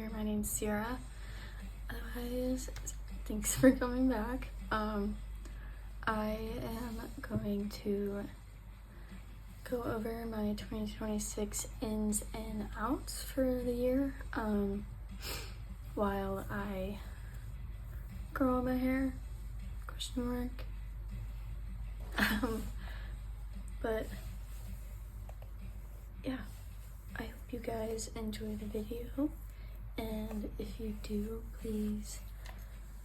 here. My name's Sierra. Otherwise, thanks for coming back. I am going to go over my 2026 ins and outs for the year while I grow my hair, question mark. But yeah, I hope you guys enjoy the video, and if you do, please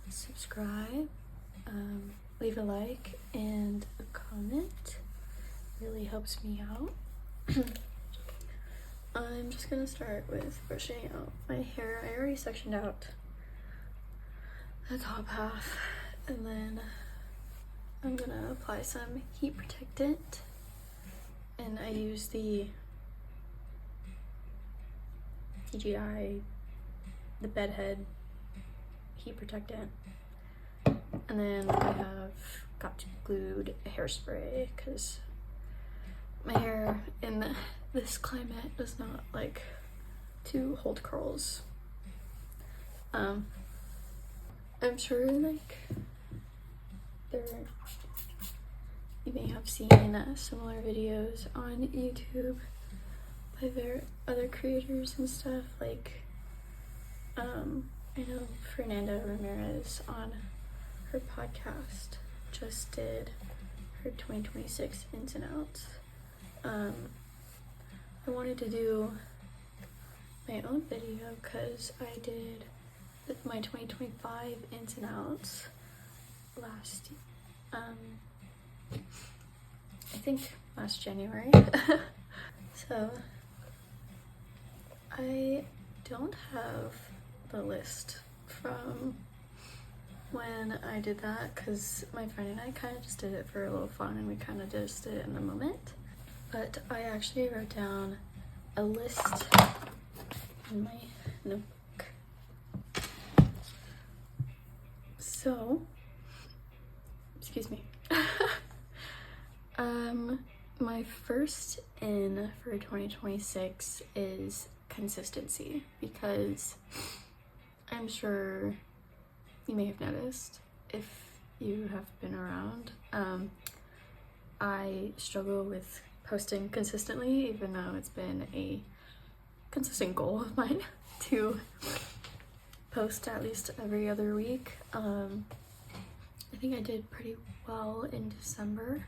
subscribe, leave a like and a comment. Really helps me out. I'm just gonna start with brushing out my hair. I already sectioned out the top half, and then I'm gonna apply some heat protectant, and I use the TGI, the bedhead heat protectant, and then I have got glued hairspray because my hair in this climate does not like to hold curls. I'm sure like you may have seen similar videos on YouTube by other creators and stuff. Like I know Fernanda Ramirez on her podcast just did her 2026 ins and outs. I wanted to do my own video because I did my 2025 ins and outs last I think last January. So I don't have the list from when I did that because my friend and I kind of just did it for a little fun, and we kind of just did it in the moment. But I actually wrote down a list in my notebook. So, excuse me. My first in for 2026 is consistency, because I'm sure you may have noticed if you have been around. I struggle with posting consistently, even though it's been a consistent goal of mine to post at least every other week. I think I did pretty well in December.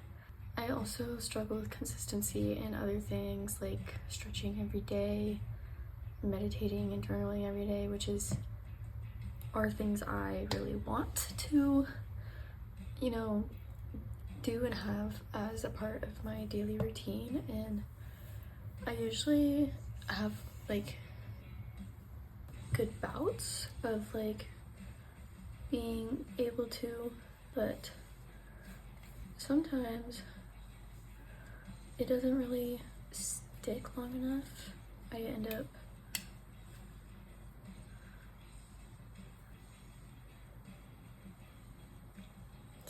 I also struggle with consistency in other things like stretching every day, meditating and journaling every day, which are things I really want to, do and have as a part of my daily routine. And I usually have like good bouts of like being able to, but sometimes it doesn't really stick long enough. I end up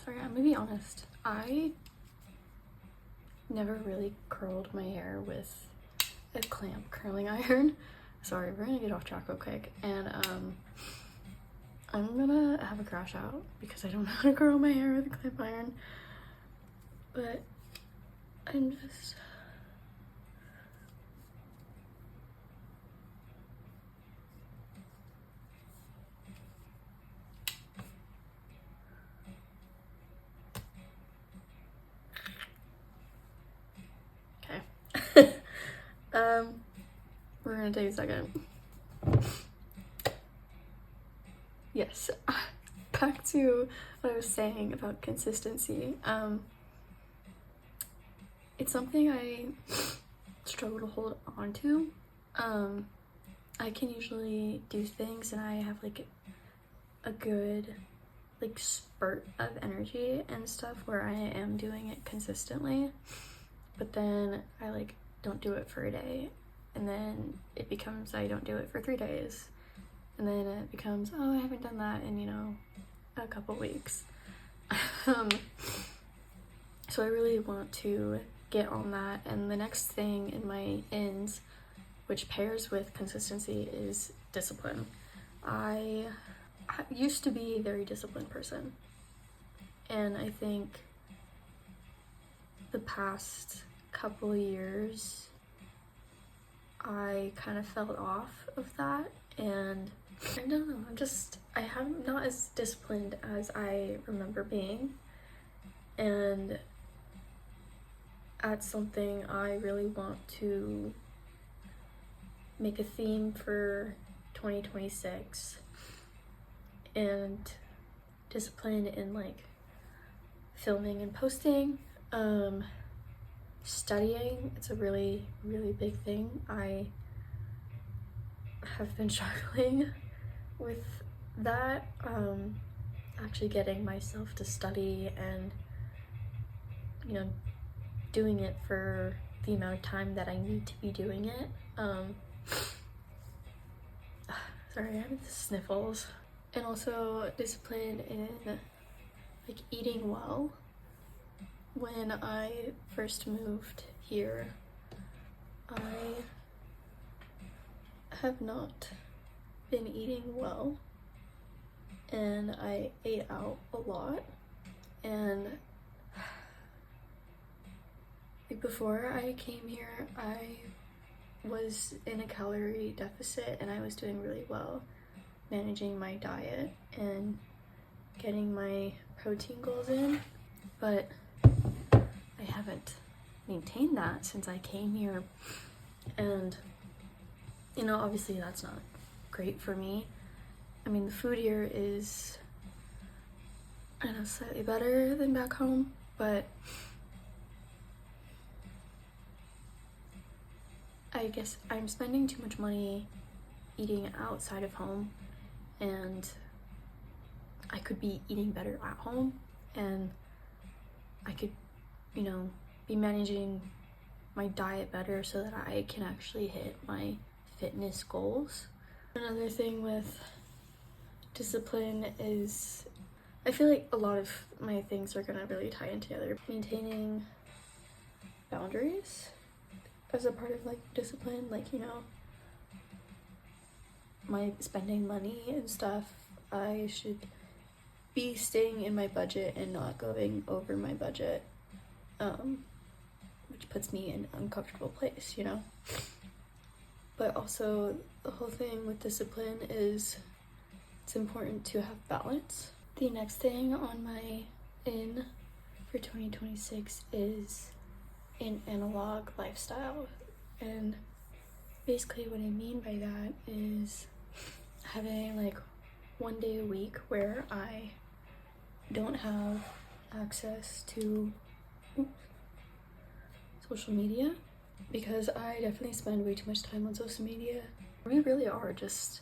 sorry, I'm gonna be honest. I never really curled my hair with a clamp curling iron. Sorry, we're gonna get off track real quick. And I'm gonna have a crash out because I don't know how to curl my hair with a clamp iron. But I'm just okay. We're gonna take a second. Yes, back to what I was saying about consistency. It's something I struggle to hold on to. I can usually do things and I have like a good like spurt of energy and stuff where I am doing it consistently, but then I like don't do it for a day, and then it becomes I don't do it for 3 days, and then it becomes, oh, I haven't done that in a couple weeks. So I really want to get on that. And the next thing in my ends, which pairs with consistency, is discipline. I used to be a very disciplined person, and I think the past couple of years I kind of fell off of that, and I don't know, I'm not as disciplined as I remember being, and that's something I really want to make a theme for 2026, and discipline in like filming and posting, studying. It's a really, really big thing. I have been struggling with that, actually getting myself to study and, you know, doing it for the amount of time that I need to be doing it. Sorry, I have the sniffles. And also discipline in like eating well. When I first moved here, I have not been eating well, and I ate out a lot, and like before I came here, I was in a calorie deficit, and I was doing really well managing my diet and getting my protein goals in, but I haven't maintained that since I came here, and you know, obviously that's not great for me. I mean, the food here is, I don't know, slightly better than back home, but I guess I'm spending too much money eating outside of home, and I could be eating better at home, and I could, you know, be managing my diet better so that I can actually hit my fitness goals. Another thing with discipline is, I feel like a lot of my things are gonna really tie in together. Maintaining boundaries as a part of like discipline, like, you know, my spending money and stuff, I should be staying in my budget and not going over my budget, which puts me in an uncomfortable place, you know. But also the whole thing with discipline is it's important to have balance. The next thing on my in for 2026 is an analog lifestyle, and basically what I mean by that is having like one day a week where I don't have access to social media, because I definitely spend way too much time on social media. We really are just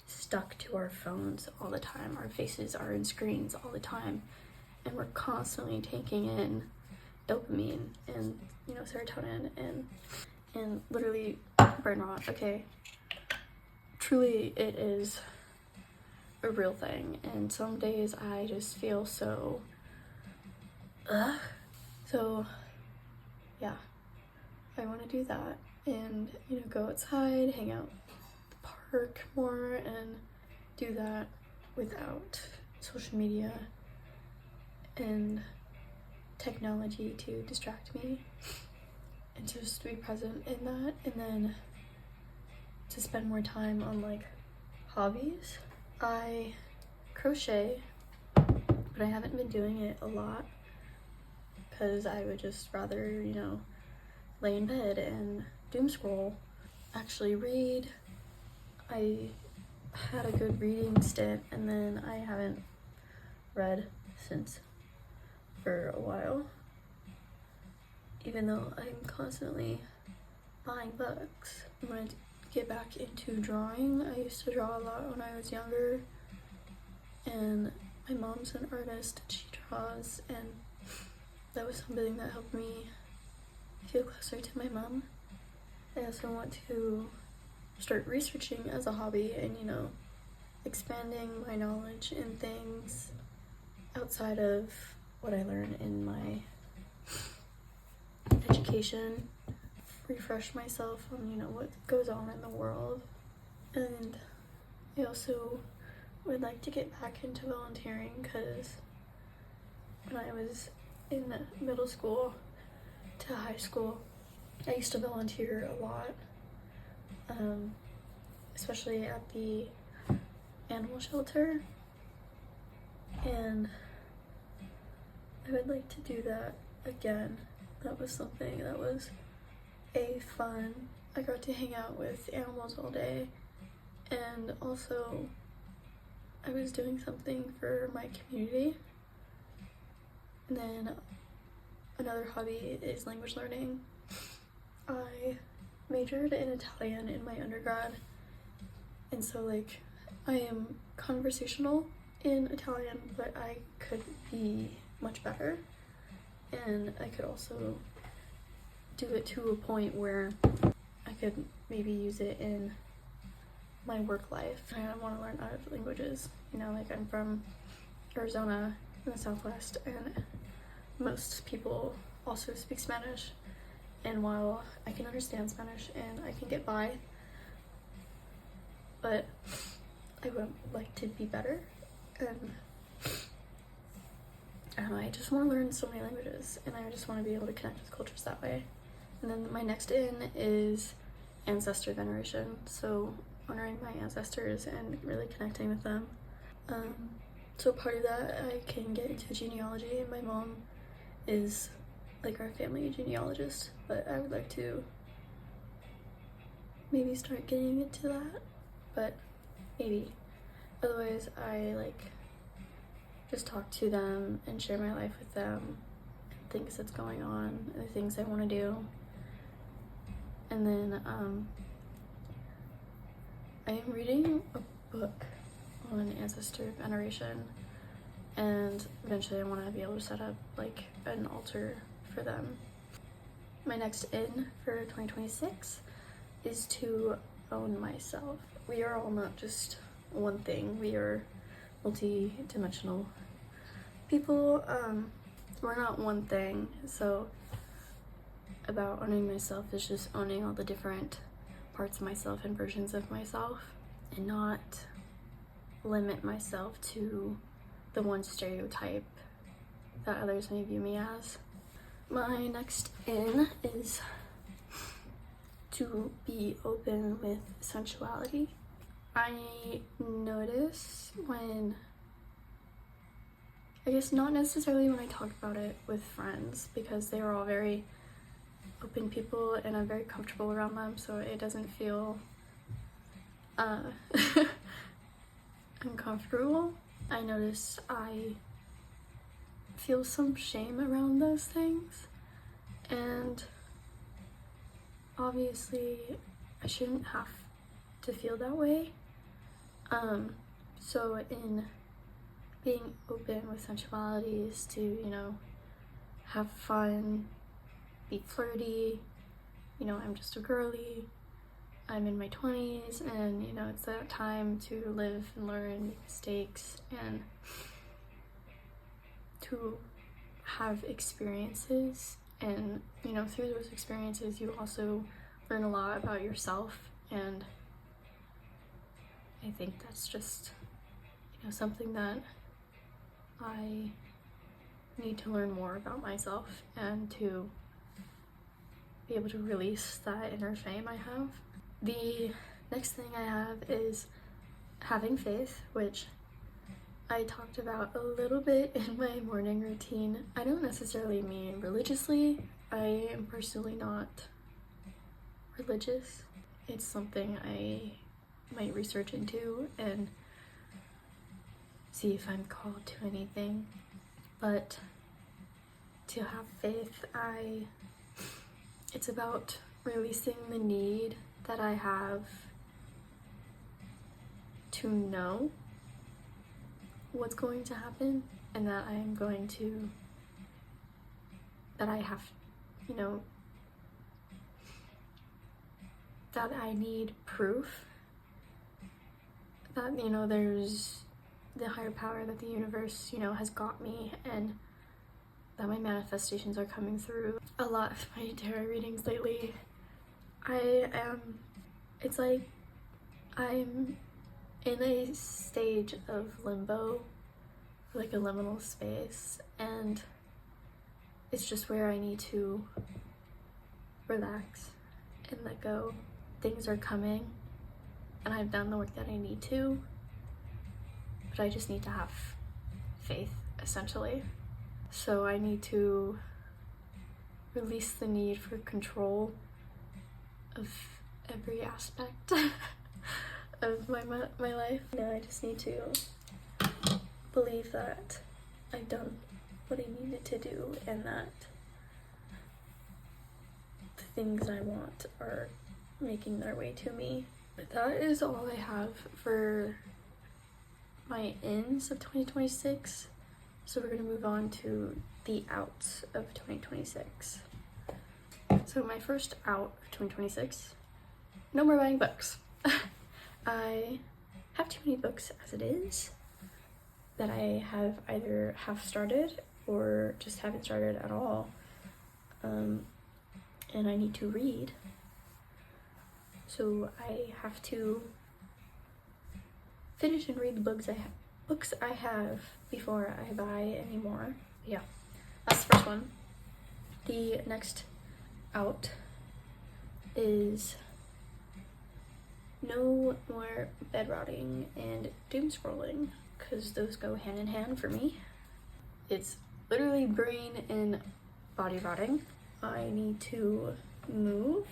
stuck to our phones all the time. Our faces are in screens all the time, and we're constantly taking in dopamine and, you know, serotonin and literally brain rot. Okay, truly it is a real thing, and some days I just feel so so yeah, I want to do that, and, you know, go outside, hang out at the park more, and do that without social media and technology to distract me, and just be present in that, and then to spend more time on like hobbies. I crochet, but I haven't been doing it a lot because I would just rather, you know, lay in bed and doom scroll. Actually read. I had a good reading stint, and then I haven't read since for a while, even though I'm constantly buying books. I'm gonna get back into drawing. I used to draw a lot when I was younger, and my mom's an artist, she draws, and that was something that helped me feel closer to my mom. I also want to start researching as a hobby and, you know, expanding my knowledge in things outside of what I learn in my education, refresh myself on, you know, what goes on in the world. And I also would like to get back into volunteering because when I was in middle school to high school, I used to volunteer a lot, especially at the animal shelter, and I would like to do that again. That was something that was fun. I got to hang out with animals all day, and also I was doing something for my community. And then another hobby is language learning. I majored in Italian in my undergrad, and so like I am conversational in Italian, but I could be much better, and I could also do it to a point where I could maybe use it in my work life. I want to learn other languages, you know, like I'm from Arizona in the Southwest, and most people also speak Spanish, and while I can understand Spanish and I can get by, but I would like to be better, and I don't know, I just want to learn so many languages, and I just want to be able to connect with cultures that way. And then my next in is ancestor veneration, so honoring my ancestors and really connecting with them. So part of that, I can get into genealogy. My mom is like our family genealogist, but I would like to maybe start getting into that, but maybe. Otherwise, I like just talk to them and share my life with them, things that's going on, and the things I want to do. And then I am reading a book on ancestor veneration, and eventually I want to be able to set up like an altar for them. My next in for 2026 is to own myself. We are all not just one thing. We are multi-dimensional people. We're not one thing. So about owning myself is just owning all the different parts of myself and versions of myself, and not limit myself to the one stereotype that others may view me as. My next in is to be open with sensuality. I notice when, I guess not necessarily when I talk about it with friends, because they are all very open people and I'm very comfortable around them, so it doesn't feel uncomfortable. I notice I feel some shame around those things, and obviously I shouldn't have to feel that way. So in being open with sensuality is to, you know, have fun, be flirty, you know, I'm just a girly, I'm in my 20s, and you know, it's that time to live and learn, make mistakes, and to have experiences. And you know, through those experiences you also learn a lot about yourself, and I think that's just, you know, something that I need to learn more about myself, and to be able to release that inner shame I have. The next thing I have is having faith, which I talked about a little bit in my morning routine. I don't necessarily mean religiously. I am personally not religious. It's something I might research into and see if I'm called to anything. But to have faith, it's about releasing the need that I have to know what's going to happen, and that that I have, you know, that I need proof that, you know, there's the higher power, that the universe, you know, has got me, and that my manifestations are coming through. A lot of my tarot readings lately, it's like I'm in a stage of limbo, like a liminal space, and it's just where I need to relax and let go. Things are coming, and I've done the work that I need to, but I just need to have faith, essentially. So I need to release the need for control of every aspect of my life. I just need to believe that I've done what I needed to do, and that the things I want are making their way to me. But that is all I have for my ins of 2026. So we're gonna move on to the outs of 2026. So my first out of 2026, no more buying books. I have too many books as it is that I have either half started or just haven't started at all. And I need to read. So I have to finish and read the books I have before I buy any more. Yeah, that's the first one. The next out is no more bed rotting and doom scrolling, because those go hand in hand for me. It's literally brain and body rotting. I need to move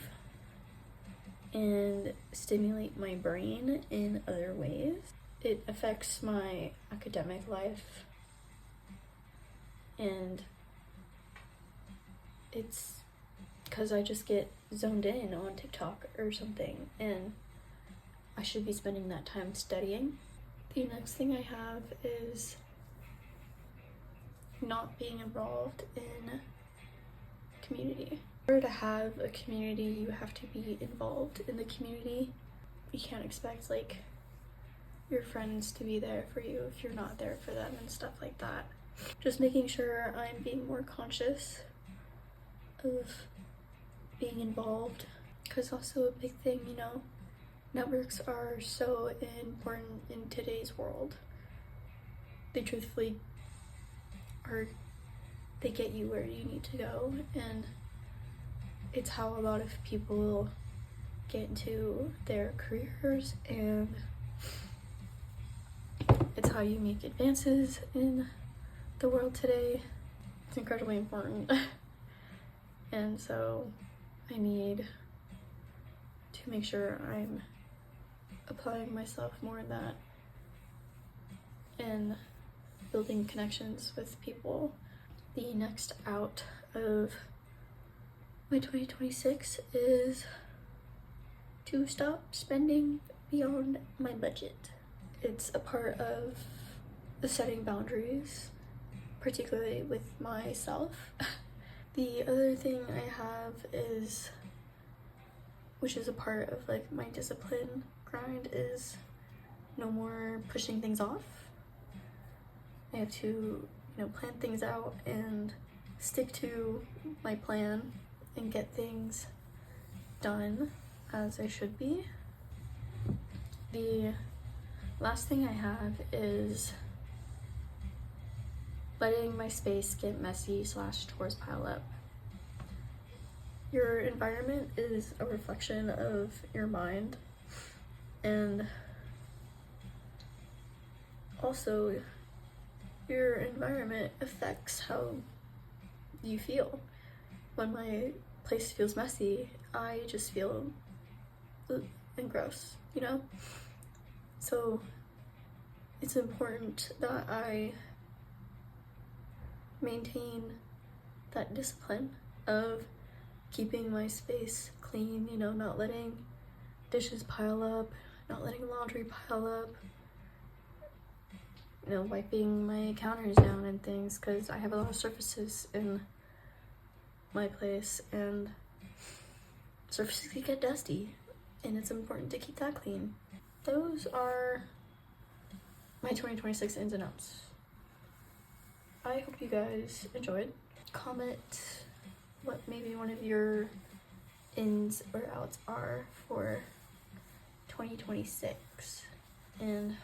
and stimulate my brain in other ways. It affects my academic life, and it's because I just get zoned in on TikTok or something, and I should be spending that time studying. The next thing I have is not being involved in community. In order to have a community, you have to be involved in the community. You can't expect like your friends to be there for you if you're not there for them and stuff like that. Just making sure I'm being more conscious of being involved, because also a big thing, networks are so important in today's world. They truthfully are, they get you where you need to go, and it's how a lot of people get into their careers, and it's how you make advances in the world today. It's incredibly important. And so I need to make sure I'm applying myself more in that and building connections with people. The next out of my 2026 is to stop spending beyond my budget. It's a part of the setting boundaries, particularly with myself. The other thing I have is, which is a part of like my discipline grind, is no more pushing things off. I have to, plan things out and stick to my plan and get things done as I should be. The last thing I have is letting my space get messy / chores pile up. Your environment is a reflection of your mind, and also your environment affects how you feel. When my place feels messy, I just feel and gross, So it's important that I maintain that discipline of keeping my space clean, not letting dishes pile up, not letting laundry pile up, wiping my counters down and things, because I have a lot of surfaces in my place and surfaces can get dusty, and it's important to keep that clean. Those are my 2026 ins and outs. I hope you guys enjoyed. Comment what maybe one of your ins or outs are for 2026, and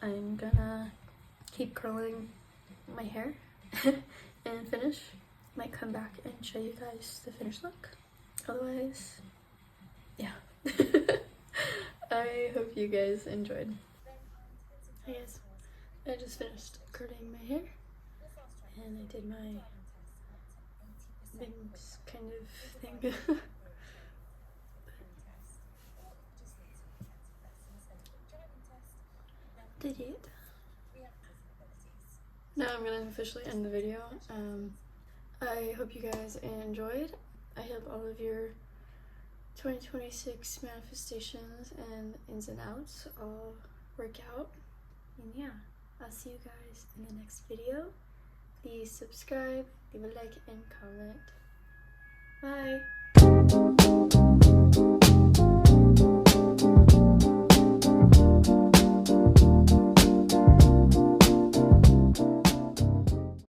I'm gonna keep curling my hair and finish. Might come back and show you guys the finished look. Otherwise, yeah. I hope you guys enjoyed. Hey guys, I just finished curling my hair and I did my bangs kind of thing. Did it? Now I'm gonna officially end the video. I hope you guys enjoyed. I hope all of your 2026 manifestations and ins and outs all work out. And yeah, I'll see you guys in the next video. Please subscribe, leave a like, and comment. Bye!